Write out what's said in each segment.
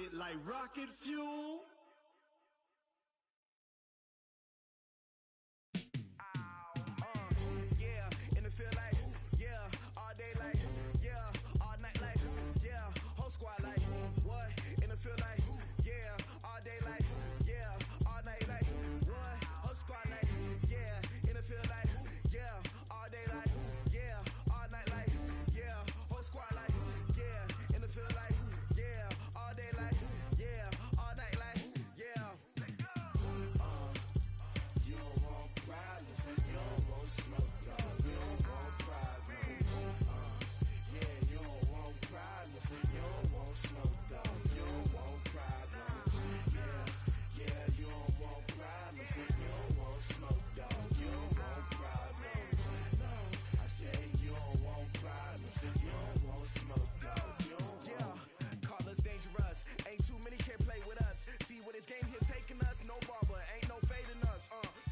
it like rocket fuel. Yeah, in the field like, yeah, all day like, yeah, all night like, yeah, whole squad like, what? In the field like, yeah, all day like, yeah, all night like, what? Whole squad like, yeah, in the field like, yeah, all day like, yeah, all night like, yeah, whole squad like, yeah, in the field like, yeah, all day like, yeah, all night like, yeah. You don't want problems, you don't want smoke, no, you don't want problems. Yeah, you don't want problems, you don't want smoke, dog, you don't want problems. Yeah, you don't want problems, you don't want smoke, dog, you don't want problems. No, I said you don't want problems, you don't want smoke, dog, you don't want. Yeah, call us dangerous, ain't too many can play with us. See what this game here taking us, no barber, ain't no fading us.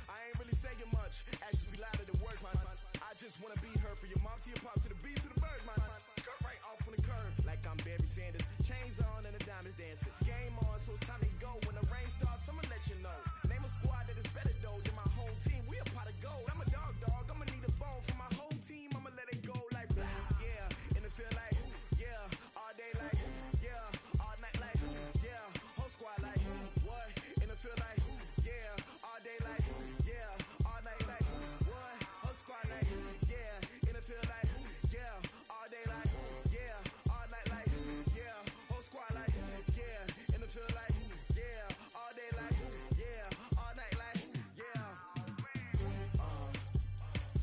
I ain't really saying much, actions be louder than words, man. I just wanna be heard from your mom to your pop to the beat to the birds, man. Cut right off on the curb, like I'm Barry Sanders. Chains on and the diamonds dancing. Game on, so it's time to go. When the rain starts, I'ma let you know. Name a squad that is better though than my home team. We a pot of gold. I'm a dog, I'ma need a bone for my whole team. I'ma let it go like, yeah, in the field like, yeah, all day like, yeah, all night like, yeah, whole squad like, what? In the field like, yeah, all day like, yeah, all night like, what? Whole squad like, yeah, in the field like, yeah, all day like, yeah, all night like, yeah, whole squad like, yeah, in the field like, yeah, all day like, yeah, all night like, yeah.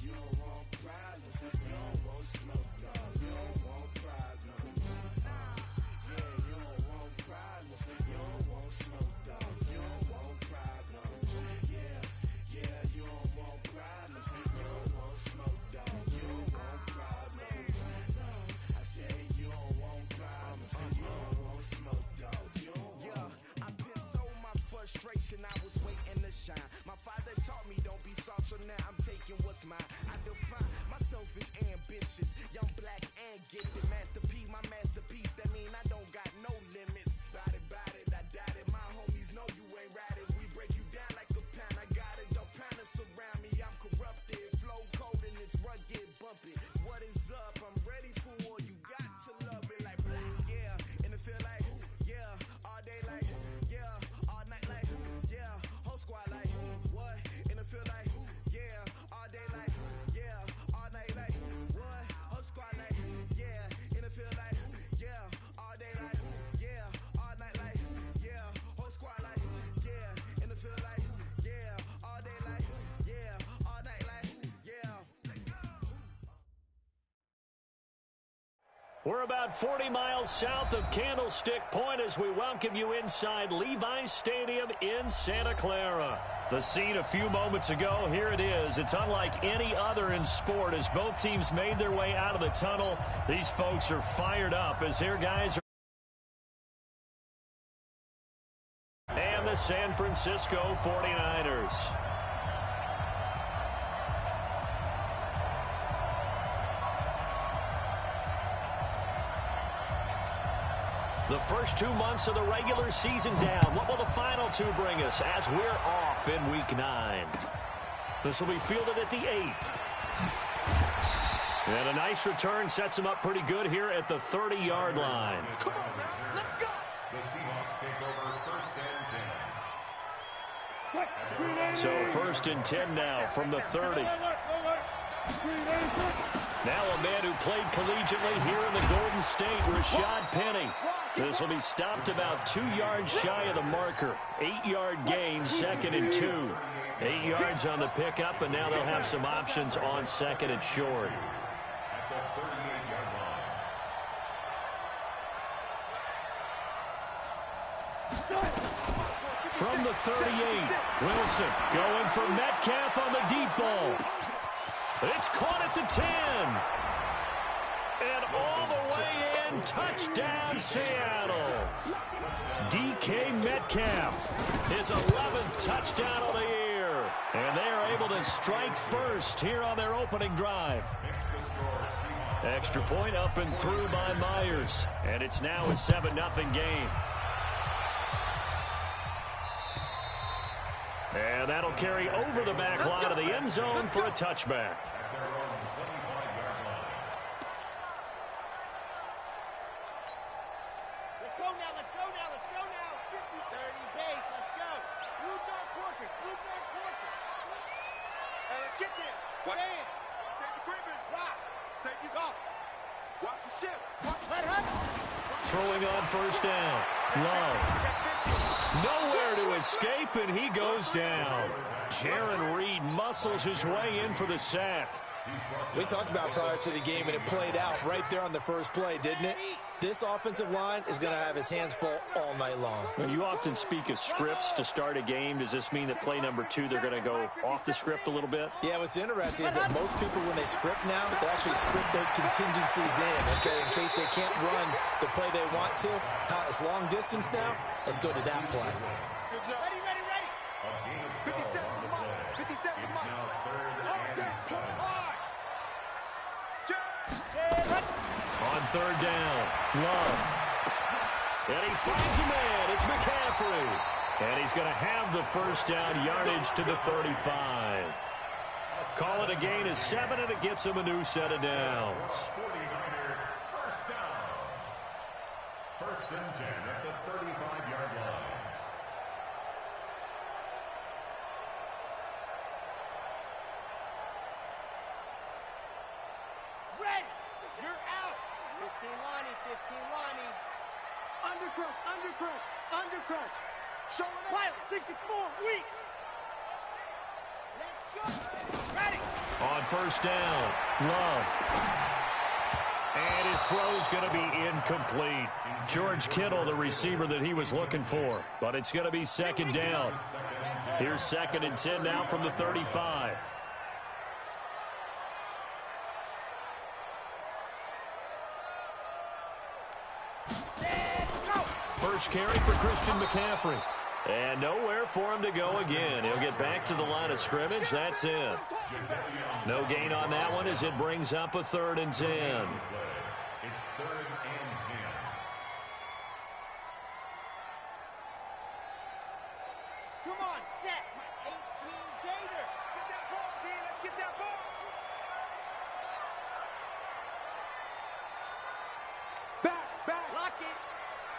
You don't want problems, you don't want smoke, no, you don't want problems. Yeah, you don't want problems, you don't want smoke, dog, you don't want problems. Yeah, you don't want problems, you don't want smoke, dog, you don't want problems. No, I said you don't want problems, you don't want smoke, dog, you don't want. Yeah, I pin so my frustration, I was waiting to shine. My father taught me don't be soft, so now I'm taking what's mine. I define myself as ambitious, young, black, and gifted. Master P, my masterpiece, that mean I don't got no limits. Bout it, I doubt it. My homies know you ain't ratted. We break you down like a pound. I got it, don't pound us around me. I'm corrupted, flow cold and it's rugged, bumpy. What is up? I'm ready for war. You got to love it like black. Yeah, in the field like, yeah, all day like, yeah, all night like, yeah, whole squad like, what? In the field like, yeah, all day like, yeah, all night like, what? Whole squad like, yeah, in the field like, yeah, all day like, yeah, all night like, yeah, whole squad like, yeah, in the field like, yeah, all day like, yeah, all night like, yeah. We're about 40 miles south of Candlestick Point as we welcome you inside Levi's Stadium in Santa Clara. The scene a few moments ago, here it is. It's unlike any other in sport as both teams made their way out of the tunnel. These folks are fired up as their guys are. And the San Francisco 49ers. The first 2 months of the regular season down. What will the final two bring us as we're off in Week 9? This will be fielded at the 8. And a nice return sets him up pretty good here at the 30-yard line. Come on now, let's go. The Seahawks take over first and 10. So first and 10 now from the 30. Now a man who played collegiately here in the Golden State, Rashad Penny. This will be stopped about 2 yards shy of the marker. 8-yard gain, 2nd and 2. 8 yards on the pickup, and now they'll have some options on 2nd and short. At the 38-yard line. From the 38, Wilson going for Metcalf on the deep ball. It's caught at the 10. And all the way in, touchdown Seattle. DK Metcalf, his 11th touchdown of the year. And they are able to strike first here on their opening drive. Extra point up and through by Myers. And it's now a 7-0 game. And that'll carry over the back line of the end zone for a touchback. Let's go now, let's go now, let's go now. 30 base, let's go. Blue dog porkers, blue dog porkers. Hey, let's get there. What? Stand. Save the Griffin. Rock. Safety's off. Watch the ship. Watch that happen. Throwing on first down. Love. Nowhere to escape, and he goes down. Jaron Reed muscles his way in for the sack. We talked about prior to the game, and it played out right there on the first play, didn't it? This offensive line is going to have his hands full all night long. Well, you often speak of scripts to start a game. Does this mean that play number 2, they're going to go off the script a little bit? Yeah, what's interesting is that most people, when they script now, they actually script those contingencies in, okay, in case they can't run the play they want to. It's long distance now. Let's go to that play. Good job. Ready, ready, ready. 57 for Mike. 57 for Mike. On third down, Love. And he finds a man. It's McCaffrey. And he's going to have the first down, yardage to the 35. Call it a gain of 7, and it gets him a new set of downs. 49er first down. First and 10 at the 35-yard line. Red, you're out. 15 Lonnie, 15 Lonnie. Undercrunch, undercrunch, undercrunch. Showing up. Pilot, 64, weak. Let's go. Ready. On first down, Love. And his throw's going to be incomplete. George Kittle, the receiver that he was looking for. But it's going to be second down. Here's second and 10 now from the 35. First carry for Christian McCaffrey. And nowhere for him to go again. He'll get back to the line of scrimmage. That's it. No gain on that one as it brings up a 3rd and 10. It's 3rd and 10. Come on, set. 18 Gator. Get that ball, D. Let's get that ball. Back. Lock it.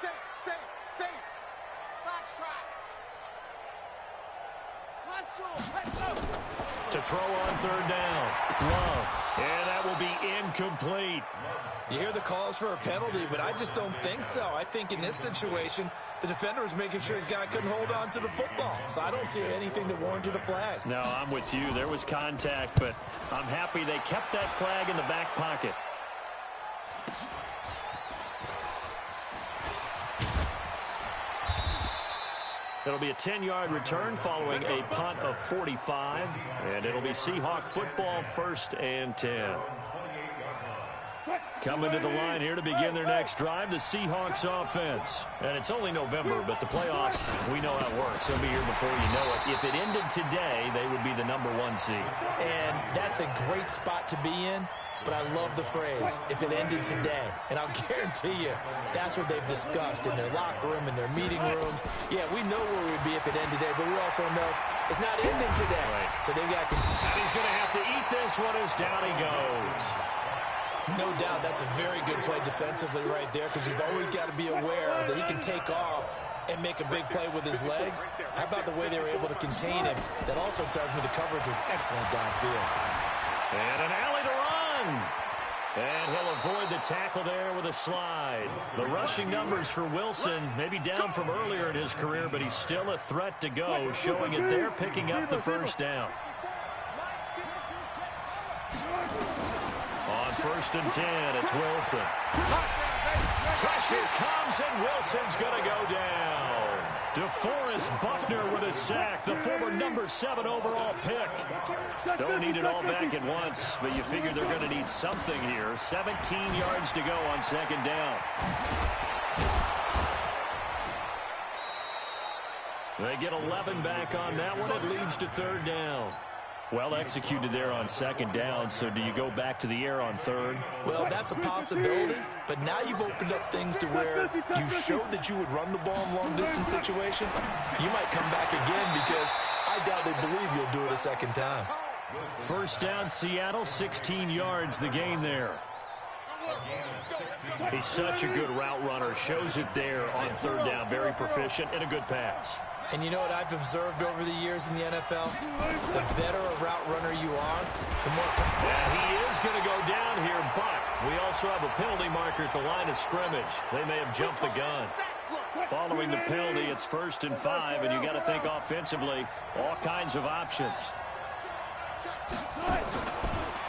Safe. Foxtrot. Hustle. Let's go. To throw on third down. Love. And that will be incomplete. You hear the calls for a penalty, but I just don't think so. I think in this situation, the defender was making sure his guy couldn't hold on to the football. So I don't see anything that warranted a flag. No, I'm with you. There was contact, but I'm happy they kept that flag in the back pocket. It'll be a 10-yard return following a punt of 45, and it'll be Seahawk football, 1st and 10. Coming to the line here to begin their next drive, the Seahawks offense. And it's only November, but the playoffs, we know how it works. They'll be here before you know it. If it ended today, they would be the number 1 seed. And that's a great spot to be in. But I love the phrase, if it ended today. And I'll guarantee you, that's what they've discussed in their locker room, in their meeting rooms. Yeah, we know where we'd be if it ended today, but we also know it's not ending today. Right. So they've got to... And he's going to have to eat this one as down he goes. No doubt that's a very good play defensively right there, because you've always got to be aware that he can take off and make a big play with his legs. How about the way they were able to contain him? That also tells me the coverage was excellent downfield. And an alley to run. And he'll avoid the tackle there with a slide. The rushing numbers for Wilson, maybe down from earlier in his career, but he's still a threat to go, showing it there, picking up the first down. On 1st and 10, it's Wilson. Pressure comes, and Wilson's going to go down. DeForest Buckner with a sack, the former number 7 overall pick. Don't need it all back at once, but you figure they're going to need something here. 17 yards to go on 2nd down. They get 11 back on that one. It leads to 3rd down. Well executed there on 2nd down, so do you go back to the air on 3rd? Well, that's a possibility, but now you've opened up things to where you showed that you would run the ball in long-distance situation. You might come back again, because I I doubt they believe you'll do it a second time. First down, Seattle, 16 yards, the gain there. He's such a good route runner. Shows it there on third down. Very proficient and a good pass. And you know what I've observed over the years in the NFL? The better a route runner you are, the more... Yeah, he is going to go down here, but we also have a penalty marker at the line of scrimmage. They may have jumped the gun. Following the penalty, it's 1st and 5, and you got to think offensively, all kinds of options.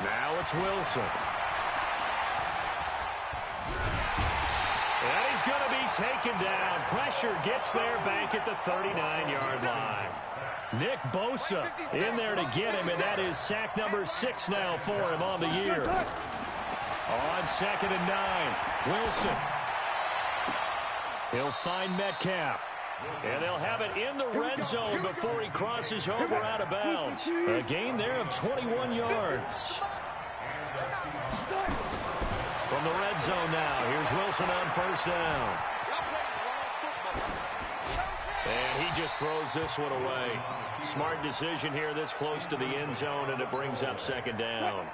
Now it's Wilson. And he's going to be taken down. Pressure gets there back at the 39-yard line. Nick Bosa in there to get him, and that is sack number 6 now for him on the year. On 2nd and 9, Wilson. He'll find Metcalf. And they'll have it in the red zone before he crosses over out of bounds. A gain there of 21 yards. From the red zone now, here's Wilson on 1st down. And he just throws this one away. Smart decision here this close to the end zone, and it brings up 2nd down.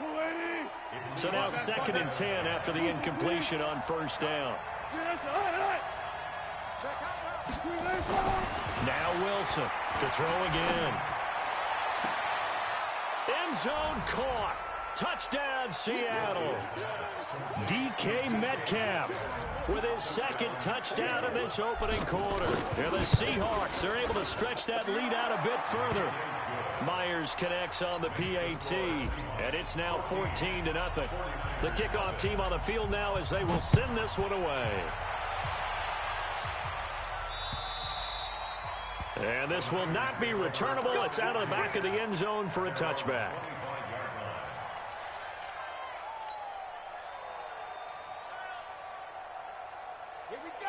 So now 2nd and 10 after the incompletion on 1st down. Now Wilson to throw again. End zone caught. Touchdown, Seattle. DK Metcalf with his 2nd touchdown in this opening quarter. And the Seahawks are able to stretch that lead out a bit further. Myers connects on the PAT, and it's now 14-0. The kickoff team on the field now as they will send this one away. And this will not be returnable. It's out of the back of the end zone for a touchback.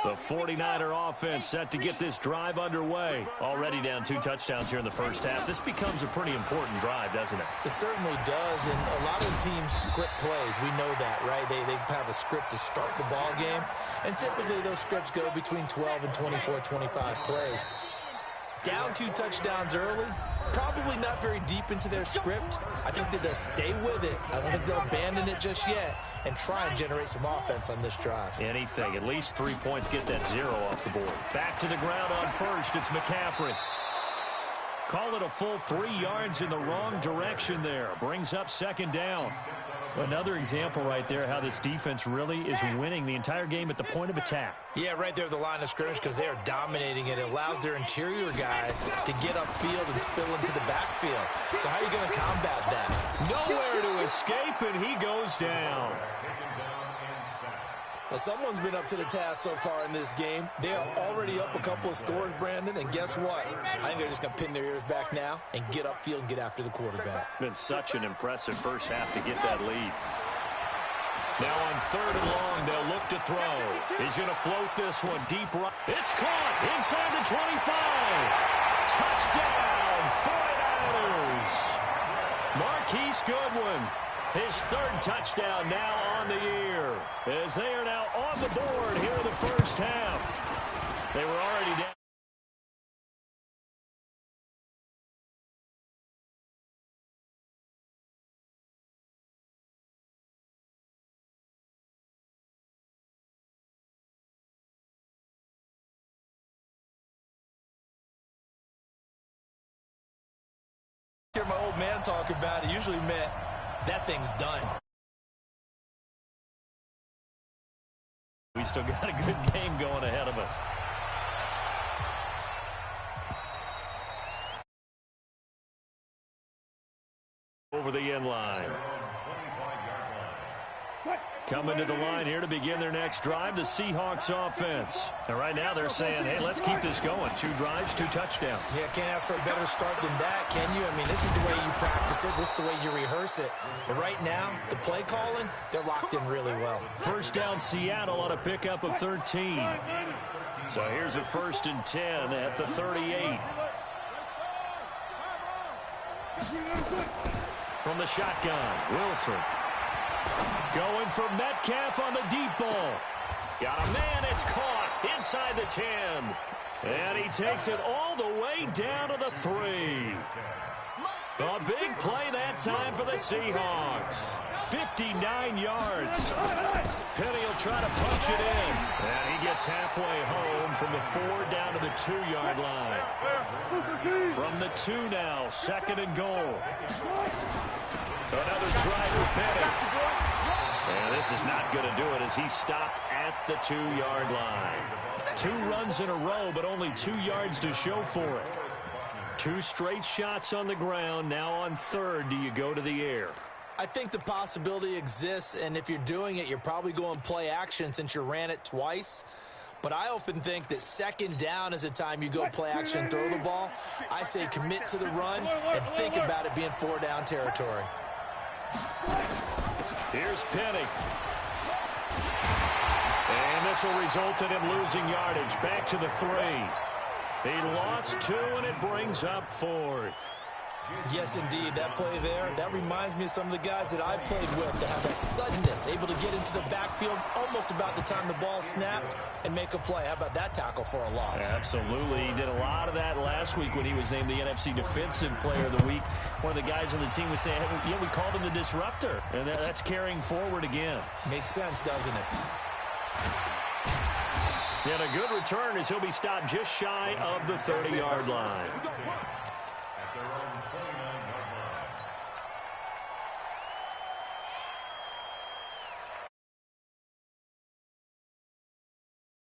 The 49er offense set to get this drive underway. Already down 2 touchdowns here in the first half. This becomes a pretty important drive, doesn't it? It certainly does, and a lot of the teams script plays. We know that, right? They have a script to start the ball game, and typically those scripts go between 12 and 24, 25 plays. Down 2 touchdowns early, probably not very deep into their script. I think that they'll stay with it. I don't think they'll abandon it just yet and try and generate some offense on this drive. Anything. At least 3 points, get that 0 off the board. Back to the ground on 1st. It's McCaffrey. Call it a full 3 yards in the wrong direction there. Brings up 2nd down. Another example right there how this defense really is winning the entire game at the point of attack. Yeah, right there at the line of scrimmage because they are dominating it. It allows their interior guys to get upfield and spill into the backfield. So how are you going to combat that? Nowhere to escape, and he goes down. Well, someone's been up to the task so far in this game. They are already up a couple of scores, Brandon, and guess what? I think they're just going to pin their ears back now and get upfield and get after the quarterback. Been such an impressive first half to get that lead. Now on 3rd and long, they'll look to throw. He's going to float this one deep right. It's caught inside the 25. Touchdown, 49ers. Marquise Goodwin. His 3rd touchdown now on the year, as they are now on the board here in the first half. They were already down. Hear my old man talk about it usually meant that thing's done. We still got a good game going ahead of us. Over the end line. Coming to the line here to begin their next drive, the Seahawks offense. And right now they're saying, hey, let's keep this going. 2 drives, 2 touchdowns. Yeah, can't ask for a better start than that, can you? I mean, this is the way you practice it. This is the way you rehearse it. But right now, the play calling, they're locked in really well. First down, Seattle on a pickup of 13. So here's a 1st and 10 at the 38. From the shotgun, Wilson. Going for Metcalf on the deep ball. Got a man, it's caught. inside the 10. And he takes it all the way down to the 3. A big play that time for the Seahawks. 59 yards. Penny will try to punch it in. And he gets halfway home from the 4 down to the 2-yard line. From the 2 now, 2nd and goal. Another try for Penny. And this is not going to do it as he stopped at the 2-yard line. 2 runs in a row, but only 2 yards to show for it. 2 straight shots on the ground. Now on 3rd, do you go to the air? I think the possibility exists, and if you're doing it, you're probably going play action since you ran it twice. But I often think that 2nd down is the time you go play action and throw the ball. I say commit to the run and think about it being 4-down territory. Here's Penny. And this will result in him losing yardage. Back to the 3. He lost 2, and it brings up 4th. Yes, indeed. That play there, that reminds me of some of the guys that I've played with that have that suddenness, able to get into the backfield almost about the time the ball snapped and make a play. How about that tackle for a loss? Absolutely. He did a lot of that last week when he was named the NFC Defensive Player of the Week. One of the guys on the team was saying, hey, yeah, we called him the disruptor, and that's carrying forward again. Makes sense, doesn't it? And a good return as he'll be stopped just shy of the 30-yard line.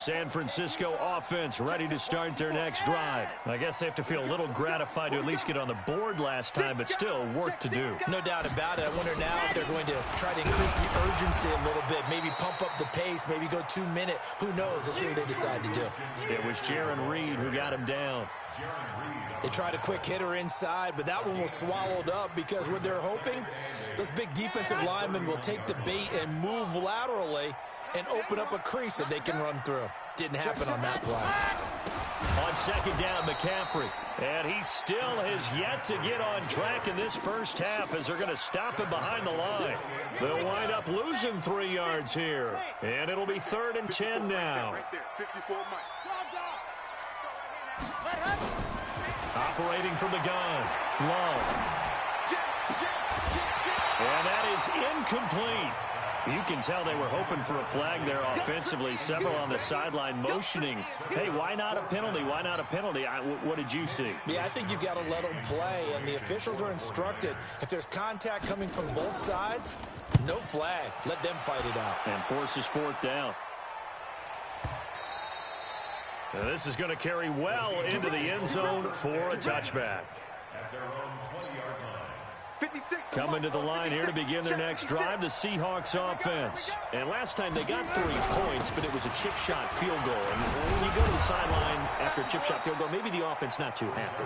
San Francisco offense ready to start their next drive. I guess they have to feel a little gratified to at least get on the board last time, but still work to do. No doubt about it. I wonder now if they're going to try to increase the urgency a little bit, maybe pump up the pace, maybe go 2-minute. Who knows? Let's see what they decide to do. It was Jaron Reed who got him down. They tried a quick hitter inside, but that one was swallowed up because what they're hoping, those big defensive linemen will take the bait and move laterally and open up a crease that they can run through. Didn't happen on that play. On 2nd down, McCaffrey. And he still has yet to get on track in this first half as they're going to stop him behind the line. They'll wind up losing 3 yards here. And it'll be 3rd and 10 now. Operating from the gun. Love. And that is incomplete. You can tell they were hoping for a flag there offensively. Several on the sideline motioning. Hey, why not a penalty? Why not a penalty? What did you see? Yeah, I think you've got to let them play, and the officials are instructed. If there's contact coming from both sides, no flag. Let them fight it out. And forces 4th down. Now this is going to carry well into the end zone for a touchback. At their own 20-yard line. Coming to the line here to begin their next drive, the Seahawks offense. And last time they got 3 points, but it was a chip shot field goal. And when you go to the sideline after a chip shot field goal, maybe the offense not too happy.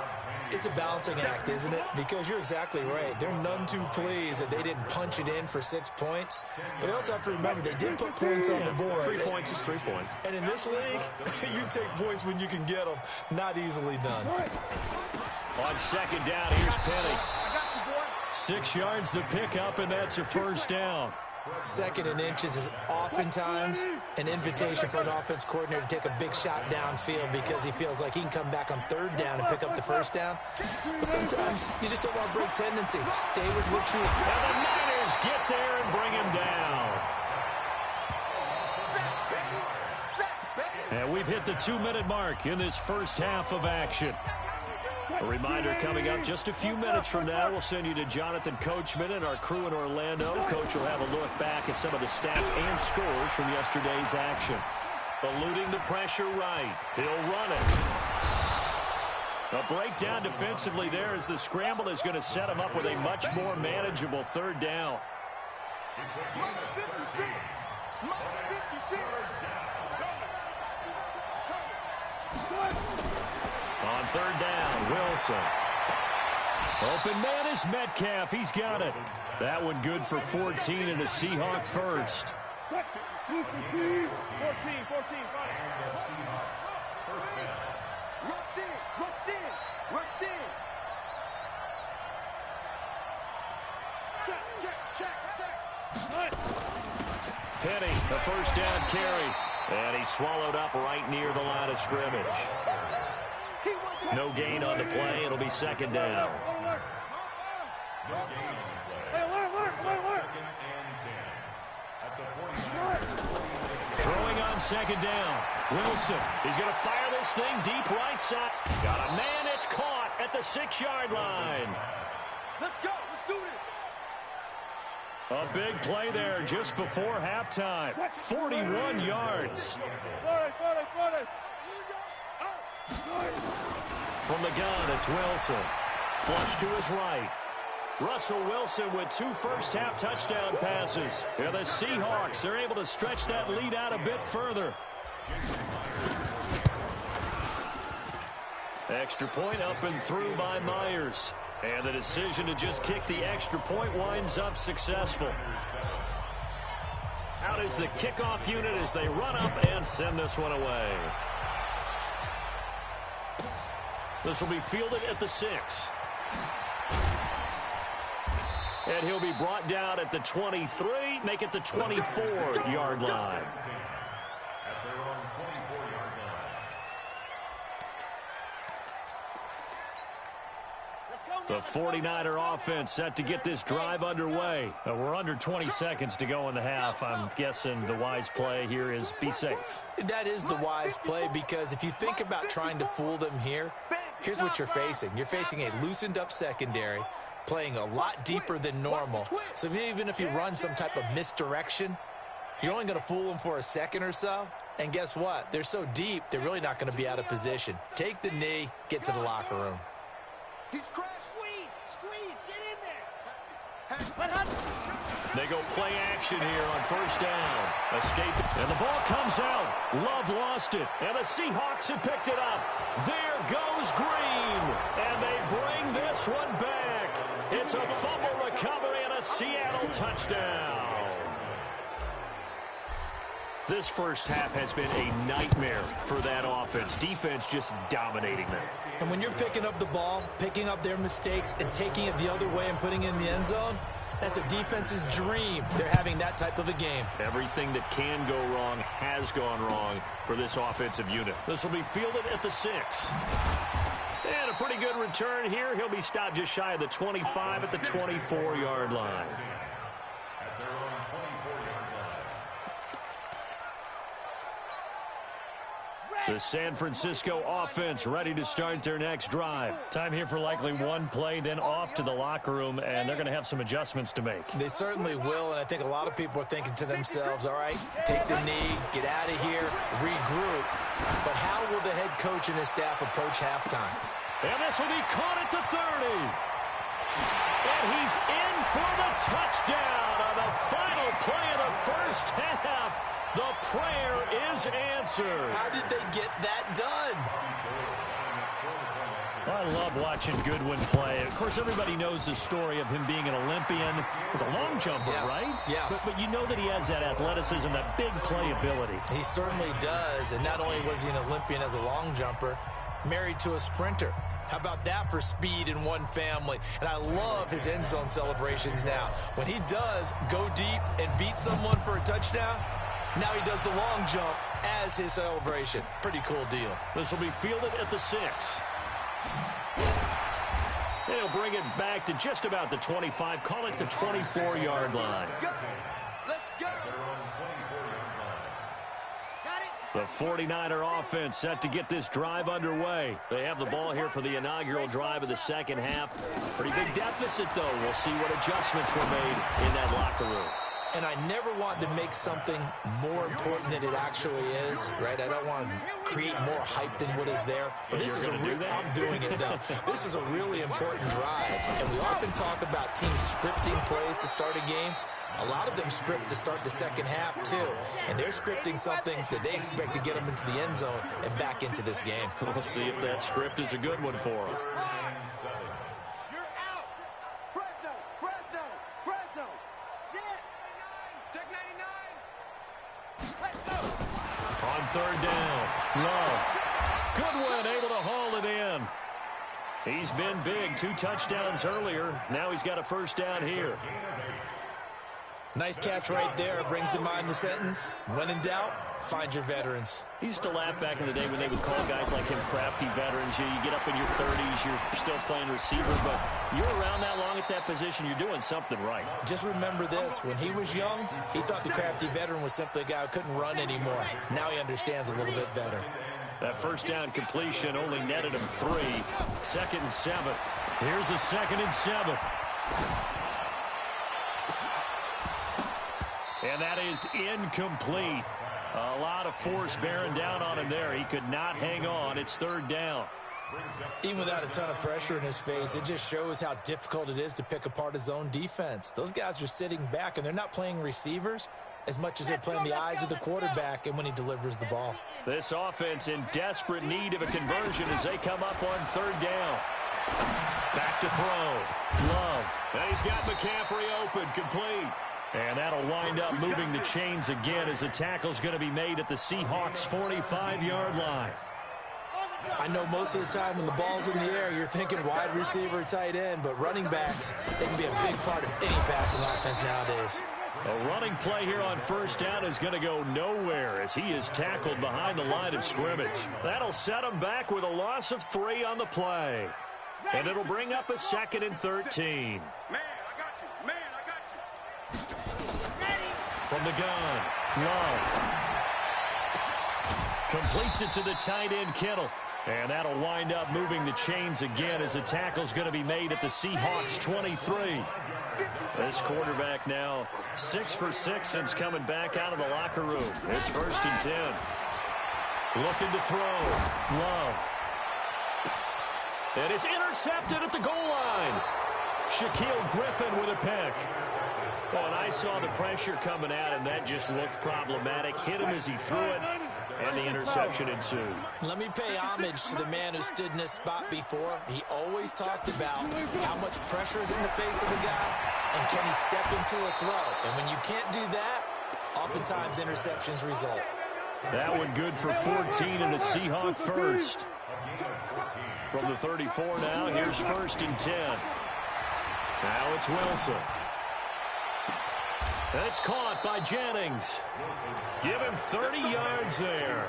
It's a balancing act, isn't it? Because you're exactly right. They're none too pleased that they didn't punch it in for 6 points. But they also have to remember they did put points on the board. 3 points is 3 points. And in this league, you take points when you can get them. Not easily done. On 2nd down, here's Penny. 6 yards the pickup, and that's a first down. 2nd and inches is oftentimes an invitation for an offense coordinator to take a big shot downfield because he feels like he can come back on 3rd down and pick up the first down. But sometimes you just don't want to break tendency. Stay with what you... And the Niners get there and bring him down. And we've hit the 2-minute mark in this first half of action. A reminder coming up just a few minutes from now, we'll send you to Jonathan Coachman and our crew in Orlando. Coach will have a look back at some of the stats and scores from yesterday's action. Eluding the pressure right. He'll run it. A breakdown defensively there as the scramble is going to set him up with a much more manageable 3rd down. On 3rd down, Wilson. Open man is Metcalf. He's got it. That one good for 14 and a Seahawk first. 14. Rush in. Check. Penny, the first down carry. And he's swallowed up right near the line of scrimmage. No gain on the play. It'll be second down. Throwing on second down. Wilson. He's going to fire this thing deep right side. Got a man. It's caught at the 6-yard line. Let's go. Let's do this. A big play there just before halftime. 41 yards. From the gun, it's Wilson. Flush to his right. Russell Wilson with 2 first-half touchdown passes. And the Seahawks are able to stretch that lead out a bit further. Extra point up and through by Myers. And the decision to just kick the extra point winds up successful. Out is the kickoff unit as they run up and send this one away. This will be fielded at the 6. And he'll be brought down at the 23, make it the 24-yard line. At their own 24-yard line. The 49er offense set to get this drive underway. We're under 20 seconds to go in the half. I'm guessing the wise play here is be safe. That is the wise play, because if you think about trying to fool them here, here's what you're facing. You're facing a loosened up secondary, playing a lot deeper than normal. So even if you run some type of misdirection, you're only going to fool them for a second or so. And guess what? They're so deep, they're really not going to be out of position. Take the knee, get to the locker room. He's crashed. Squeeze, get in there. They go play action here on first down. Escape, and the ball comes out. Love lost it, and the Seahawks have picked it up. There goes Green, and they bring this one back. It's a fumble recovery and a Seattle touchdown. This first half has been a nightmare for that offense. Defense just dominating them. And when you're picking up the ball, picking up their mistakes, and taking it the other way and putting it in the end zone, that's a defense's dream. They're having that type of a game. Everything that can go wrong has gone wrong for this offensive unit. This will be fielded at the 6. And a pretty good return here. He'll be stopped just shy of the 25 at the 24-yard line. At their own 24-yard line. The San Francisco offense ready to start their next drive. Time here for likely one play, then off to the locker room, and they're going to have some adjustments to make. They certainly will, and I think a lot of people are thinking to themselves, all right, take the knee, get out of here, regroup. But how will the head coach and his staff approach halftime? And this will be caught at the 30. And he's in for the touchdown on the final play of the first half. The prayer is answered. How did they get that done? I love watching Goodwin play. Of course, everybody knows the story of him being an Olympian. He's a long jumper, yes, right? Yes. But you know that he has that athleticism, that big playability. He certainly does. And not only was he an Olympian as a long jumper, married to a sprinter. How about that for speed in one family? And I love his end zone celebrations now. When he does go deep and beat someone for a touchdown, now he does the long jump as his celebration. Pretty cool deal. This will be fielded at the 6. They'll bring it back to just about the 25. Call it the 24-yard line. Let's go. The 49er offense set to get this drive underway. They have the ball here for the inaugural drive of the second half. Pretty big deficit, though. We'll see what adjustments were made in that locker room. And I never want to make something more important than it actually is, right? I don't want to create more hype than what is there. But this is I'm doing it, though. This is a really important drive. And we often talk about teams scripting plays to start a game. A lot of them script to start the second half, too. And they're scripting something that they expect to get them into the end zone and back into this game. We'll see if that script is a good one for them. You're out. Fresno. Sit. Check 99. Let's go. On third down, Love. Goodwin able to haul it in. He's been big. 2 touchdowns earlier. Now he's got a first down here. Nice catch right there. Brings to mind the sentence, when in doubt, find your veterans. He used to laugh back in the day when they would call guys like him crafty veterans. You get up in your 30s, you're still playing receiver, but you're around that long at that position, you're doing something right. Just remember this, when he was young, he thought the crafty veteran was simply a guy who couldn't run anymore. Now he understands a little bit better. That first down completion only netted him 3. 2nd and 7. Here's a 2nd and 7. And that is incomplete. A lot of force bearing down on him there. He could not hang on. It's 3rd down. Even without a ton of pressure in his face, it just shows how difficult it is to pick apart his own defense. Those guys are sitting back, and they're not playing receivers as much as they're playing the eyes of the quarterback and when he delivers the ball. This offense in desperate need of a conversion as they come up on 3rd down. Back to throw. Love. And he's got McCaffrey open. Complete. And that'll wind up moving the chains again as the tackle's going to be made at the Seahawks 45-yard line. I know most of the time when the ball's in the air, you're thinking wide receiver, tight end, but running backs, they can be a big part of any passing offense nowadays. A running play here on 1st down is going to go nowhere as he is tackled behind the line of scrimmage. That'll set him back with a loss of 3 on the play. And it'll bring up a 2nd and 13. Man, I got you. Man, I got you. From the gun, Love. Completes it to the tight end, Kittle. And that'll wind up moving the chains again as the tackle's going to be made at the Seahawks 23. This quarterback now 6 for 6 since coming back out of the locker room. It's 1st and 10. Looking to throw. Love. And it's intercepted at the goal line. Shaquille Griffin with a pick. Oh, and I saw the pressure coming at him. That just looked problematic. Hit him as he threw it, and the interception ensued. Let me pay homage to the man who stood in this spot before. He always talked about how much pressure is in the face of a guy, and can he step into a throw. And when you can't do that, oftentimes interceptions result. That one good for 14 and a Seahawk first. From the 34 now, here's 1st and 10. Now it's Wilson. And it's caught by Jennings. Give him 30 yards there.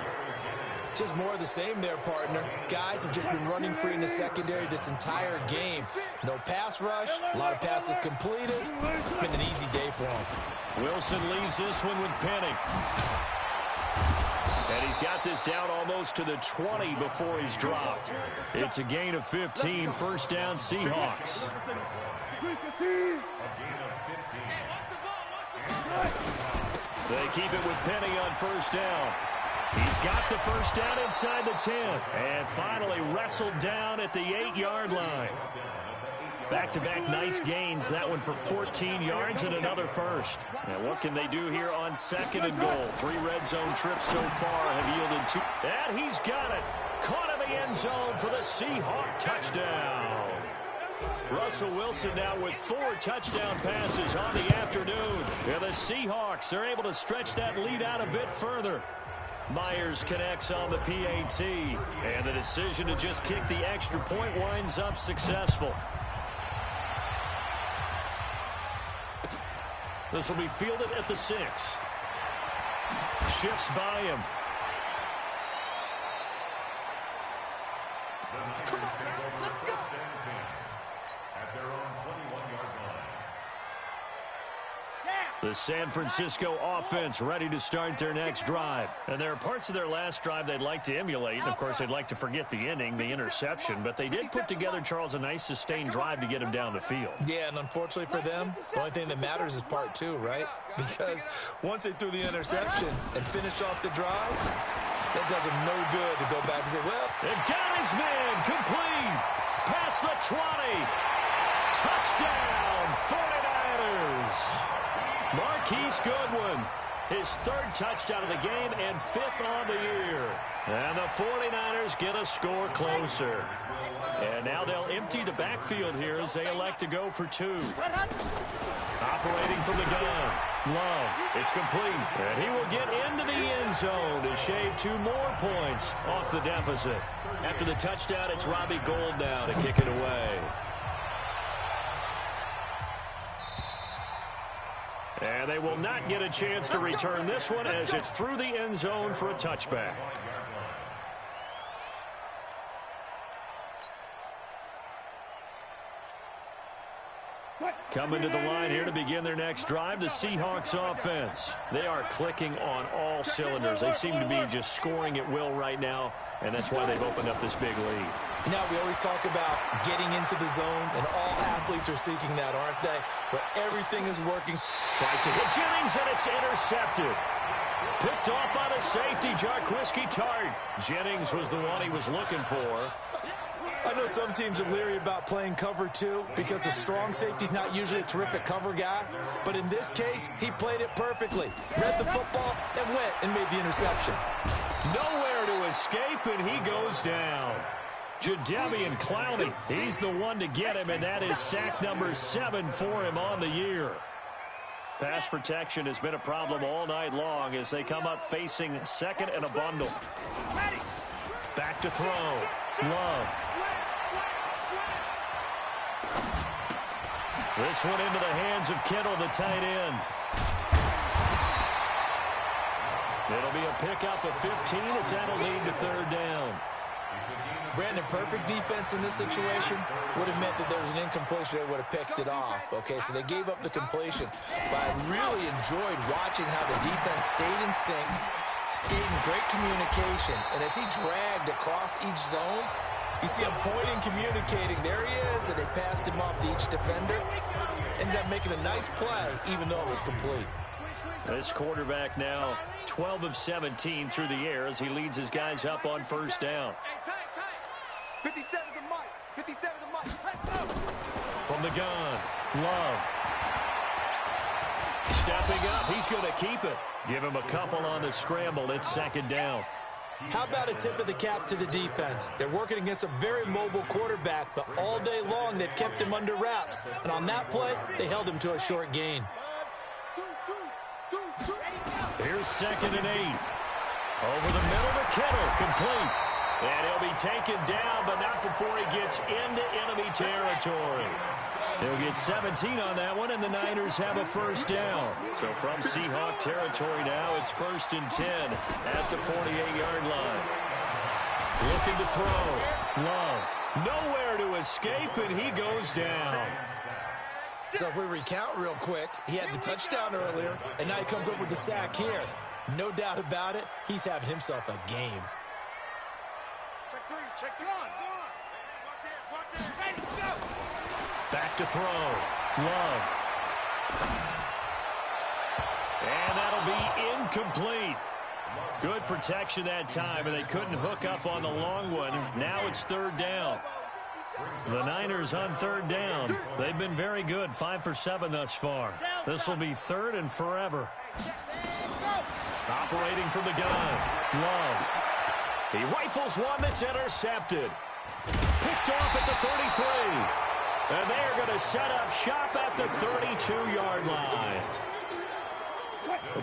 Just more of the same there, partner. Guys have just been running free in the secondary this entire game. No pass rush, a lot of passes completed. It's been an easy day for him. Wilson leaves this one with Penny. And he's got this down almost to the 20 before he's dropped. It's a gain of 15, 1st down Seahawks. They keep it with Penny on 1st down. He's got the 1st down inside the 10. And finally wrestled down at the 8-yard line. Back-to-back nice gains. That one for 14 yards and another first. Now what can they do here on 2nd and goal? 3 red zone trips so far have yielded 2. And he's got it. Caught in the end zone for the Seahawk touchdown. Russell Wilson now with 4 touchdown passes on the afternoon. And the Seahawks are able to stretch that lead out a bit further. Myers connects on the PAT. And the decision to just kick the extra point winds up successful. This will be fielded at the 6. Shifts by him. The San Francisco offense ready to start their next drive. And there are parts of their last drive they'd like to emulate. And, of course, they'd like to forget the inning, the interception. But they did put together, Charles, a nice sustained drive to get him down the field. Yeah, and unfortunately for them, the only thing that matters is part 2, right? Because once they threw the interception and finished off the drive, that does them no good to go back and say, well. It got his man complete. Past the 20. Touchdown, 49ers. Marquise Goodwin, his 3rd touchdown of the game and 5th on the year. And the 49ers get a score closer. And now they'll empty the backfield here as they elect to go for 2. Operating from the gun. Love. It's complete. And he will get into the end zone to shave 2 more points off the deficit. After the touchdown, it's Robbie Gould now to kick it away. And they will not get a chance to return this one as it's through the end zone for a touchback. Coming to the line here to begin their next drive, the Seahawks offense. They are clicking on all cylinders. They seem to be just scoring at will right now, and that's why they've opened up this big lead. Now, we always talk about getting into the zone, and all athletes are seeking that, aren't they? But everything is working. Tries to hit Jennings, and it's intercepted. Picked off by the safety, Jarquiski Tart. Jennings was the one he was looking for. I know some teams are leery about playing cover two because the strong safety's not usually a terrific cover guy. But in this case, he played it perfectly. Read the football and went and made the interception. Nowhere to escape, and he goes down. Jadeveon Clowney, he's the one to get him, and that is sack number 7 for him on the year. Pass protection has been a problem all night long as they come up facing second and a bundle. Back to throw. Love. This one into the hands of Kittle, the tight end. It'll be a pickup of 15 as that'll lead to third down. Brandon, perfect defense in this situation would have meant that there was an incompletion. They would have picked it off. Okay, so they gave up the completion. But I really enjoyed watching how the defense stayed in sync, stayed in great communication. And as he dragged across each zone, you see him pointing, communicating. There he is, and they passed him off to each defender. Ended up making a nice play, even though it was complete. This quarterback now 12 of 17 through the air as he leads his guys up on first down. 57 the mic. 57 the mic. Let's go. From the gun, Love. Stepping up, he's going to keep it. Give him a couple on the scramble. It's second down. How about a tip of the cap to the defense? They're working against a very mobile quarterback, but all day long they've kept him under wraps. And on that play, they held him to a short gain. Here's second and 8. Over the middle to Kittle, complete. And he'll be taken down, but not before he gets into enemy territory. He'll get 17 on that one, and the Niners have a first down. So from Seahawk territory now, it's 1st and 10 at the 48-yard line. Looking to throw. Love. Nowhere to escape, and he goes down. So if we recount real quick, he had the touchdown earlier, and now he comes up with the sack here. No doubt about it, he's having himself a game. Check 3. Check. Go on. Watch it. Ready, go. Back to throw. Love. And that'll be incomplete. Good protection that time, and they couldn't hook up on the long one. Now it's third down. The Niners on third down. They've been very good, 5 for 7 thus far. This will be third and forever. Operating from the gun. Love. He rifles one that's intercepted. Picked off at the 33. And they are going to set up shop at the 32-yard line.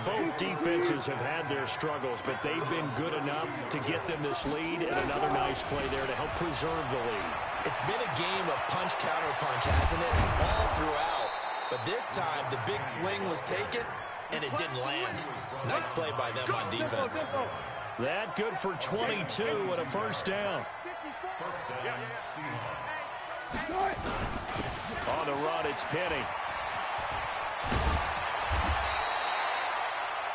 Both defenses have had their struggles, but they've been good enough to get them this lead, and another nice play there to help preserve the lead. It's been a game of punch, counter punch, hasn't it? All throughout. But this time, the big swing was taken, and it didn't land. Nice play by them on defense. That good for 22 and a first down. On the run, it's Penny.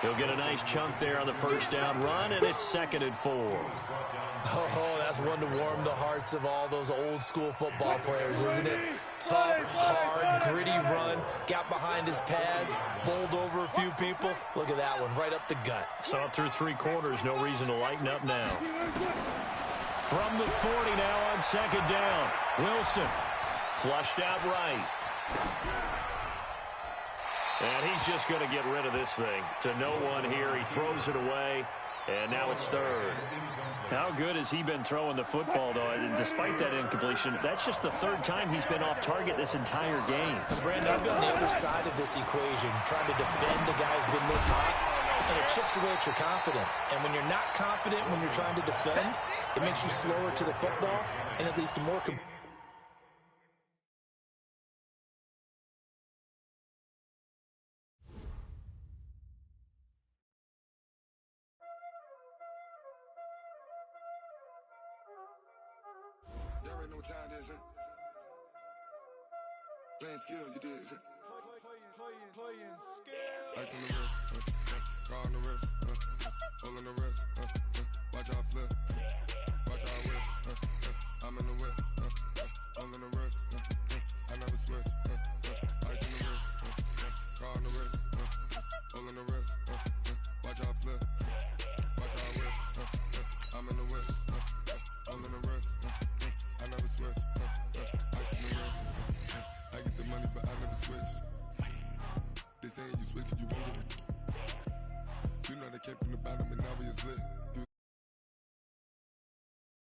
He'll get a nice chunk there on the first down run, and it's 2nd and 4. Oh, that's one to warm the hearts of all those old school football players, isn't it? Tough, hard, gritty run, got behind his pads, bowled over a few people. Look at that one, right up the gut. Saw it through 3 quarters, no reason to lighten up now. From the 40 now on second down. Wilson flushed out right. And he's just going to get rid of this thing. To no one here, he throws it away, and now it's third. How good has he been throwing the football, though? And despite that incompletion, that's just the 3rd time he's been off target this entire game. Brandon, I've been on the other side of this equation, trying to defend a guy who's been this hot, and it chips away at your confidence. And when you're not confident when you're trying to defend, it makes you slower to the football, and it leads to more this, huh? Playing skills, you did, huh? Playing skills. Ice on the wrist, car on the wrist, hole in the wrist, watch how I flip, watch how I whip, I'm in the whip, hole in the wrist, I never switch, ice in the wrist, car on the wrist, hole in the wrist, watch how I flip, watch how I whip, I'm in the whip, hole in the wrist, I never switch, ice in the wrist, I get the money but I never switch. They saying you switch, you won't get it.